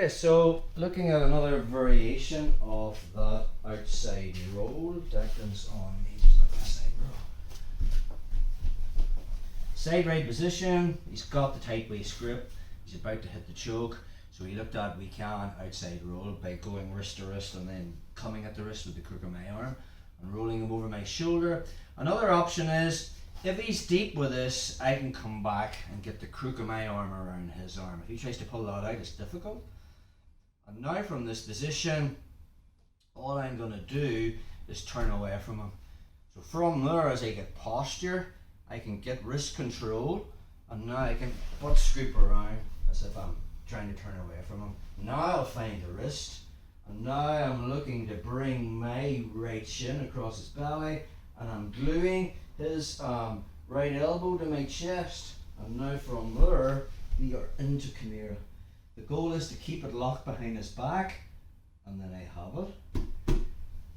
Okay, so looking at another variation of that outside roll. Declan's on me, just like that side roll. Side right position, he's got the tight waist grip, he's about to hit the choke, so he looked at we can outside roll by going wrist to wrist and then coming at the wrist with the crook of my arm and rolling him over my shoulder. Another option is, if he's deep with this, I can come back and get the crook of my arm around his arm. If he tries to pull that out, it's difficult. And now from this position, all I'm going to do is turn away from him. So from there, as I get posture, I can get wrist control, and now I can butt scoop around as if I'm trying to turn away from him. Now I'll find the wrist, and now I'm looking to bring my right shin across his belly, and I'm gluing his right elbow to my chest, and now from there we are into Kimura. The goal is to keep it locked behind his back, and then I have it.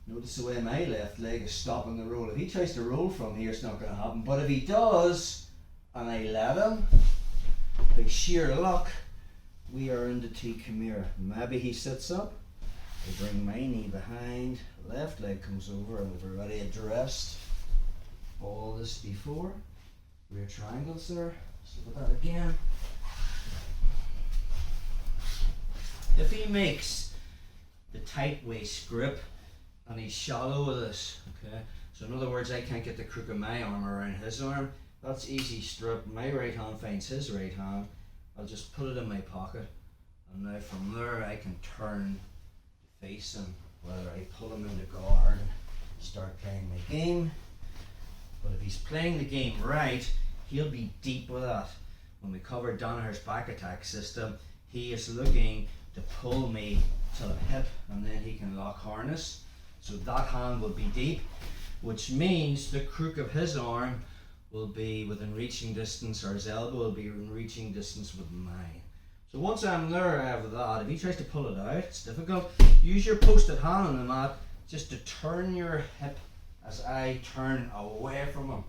Notice the way my left leg is stopping the roll. If he tries to roll from here, it's not going to happen, but if he does and I let him, by sheer luck we are into Kimura. Maybe he sits up, I bring my knee behind, left leg comes over, and we've already addressed all this before. Rear triangles there. Let's look at that again. If he makes the tight waist grip and he's shallow with this, okay, so in other words I can't get the crook of my arm around his arm, that's easy strip. My right hand finds his right hand, I'll just put it in my pocket, and now from there I can turn to face him, whether I pull him into guard and start playing my game. But if he's playing the game right, he'll be deep with that. When we covered Danaher's back attack system, he is looking to pull me to the hip, and then he can lock harness. So that hand will be deep, which means the crook of his arm will be within reaching distance, or his elbow will be in reaching distance with mine. So once I'm there, I have that. If he tries to pull it out, it's difficult. Use your posted hand on the mat just to turn your hip as I turn away from him.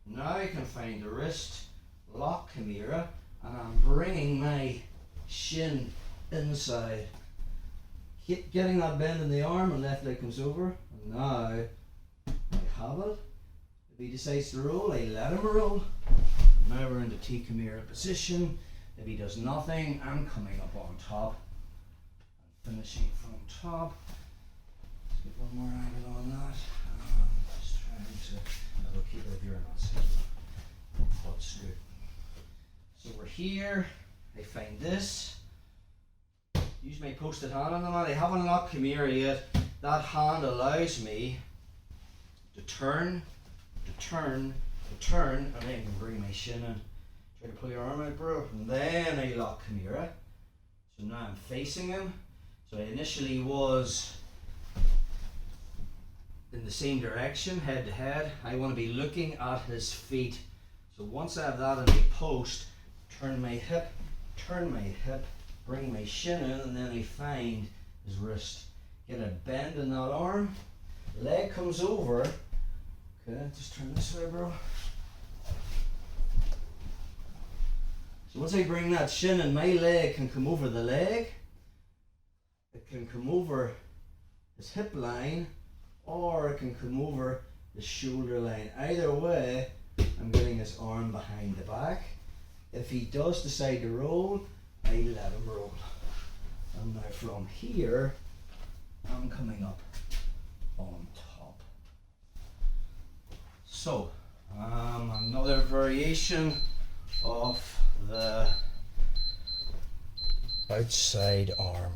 Now I can find the wrist, lock Kimura, and I'm bringing my shin inside. Getting that bend in the arm, and left leg comes over, and now I have it. If he decides to roll, I let him roll. Now we're into Kimura position. If he does nothing, I'm coming up on top and finishing from top. Let's get one more angle on that. Just trying to keep it here, not sit. That's good. So we're here. I find this. Use my posted hand on the mat. I haven't locked Kimura yet. That hand allows me to turn, and then I can bring my shin in. Try to pull your arm out, bro. And then I lock Kimura. So now I'm facing him. So I initially was in the same direction, head to head. I want to be looking at his feet. So once I have that in my post, turn my hip, bring my shin in, and then I find his wrist. Get a bend in that arm, leg comes over. Okay, just turn this way, bro. So once I bring that shin in, my leg can come over the leg, it can come over his hip line, or it can come over the shoulder line. Either way, I'm getting his arm behind the back. If he does decide to roll, I let him roll. And now from here, I'm coming up on top. So, another variation of the outside arm.